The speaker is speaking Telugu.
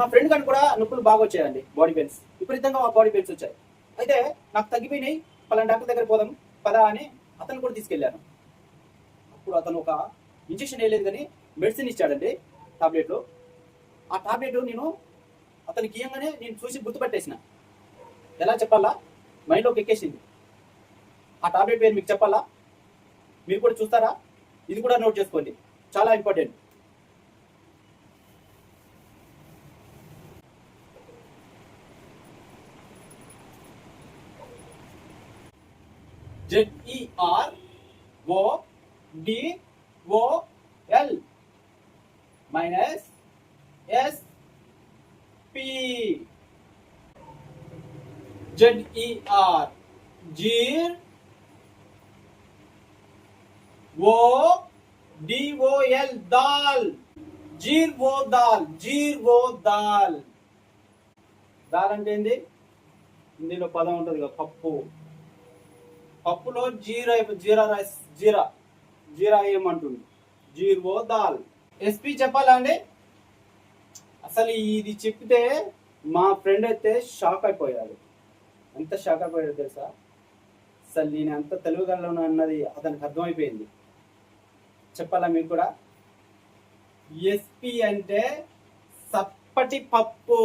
మా ఫ్రెండ్ గారికి కూడా నొప్పులు బాగా వచ్చాయండి, బాడీ పెయిన్స్ విపరీతంగా బాడీ పెయిన్స్ వచ్చాయి. అయితే నాకు తగ్గిపోయినాయి, పలానా డాక్టర్ దగ్గర పోదాం పదా అని అతను కూడా తీసుకెళ్ళాను. అప్పుడు అతను ఒక ఇంజెక్షన్ వేయలేదు కానీ మెడిసిన్ ఇచ్చాడండి, టాబ్లెట్లు. ఆ టాబ్లెట్ నేను అతనికి ఇయ్యంగానే నేను చూసి గుర్తుపట్టేసిన. ఎలా చెప్పాలా, మైండ్లోకి ఎక్కేసింది. ఆ టాబ్లెట్ పేరు మీకు చెప్పాలా? మీరు కూడా చూస్తారా? ఇది కూడా నోట్ చేసుకోండి, చాలా important. ZERODOL minus SP. ZER GER ODOL dal. Zerodol. Zerodol దాల్ అంటే ఏంది? హిందీలో పదం ఉంటుంది కదా, పప్పు. పప్పులో జీరా జీరా రైస్ జీరా జీరా ఏమంటుంది? జీర్వోదాల్. ఎస్పీ చెప్పాలా అండి? అసలు ఇది చెప్తే మా ఫ్రెండ్ అయితే షాక్ అయిపోయాడు. ఎంత షాక్ అయిపోయాడు తెలుసా? అసలు నేను ఎంత తెలుగుగలను అన్నది అతనికి అర్థమైపోయింది. చెప్పాలా మీకు కూడా? ఎస్పీ అంటే సప్పటి పప్పు.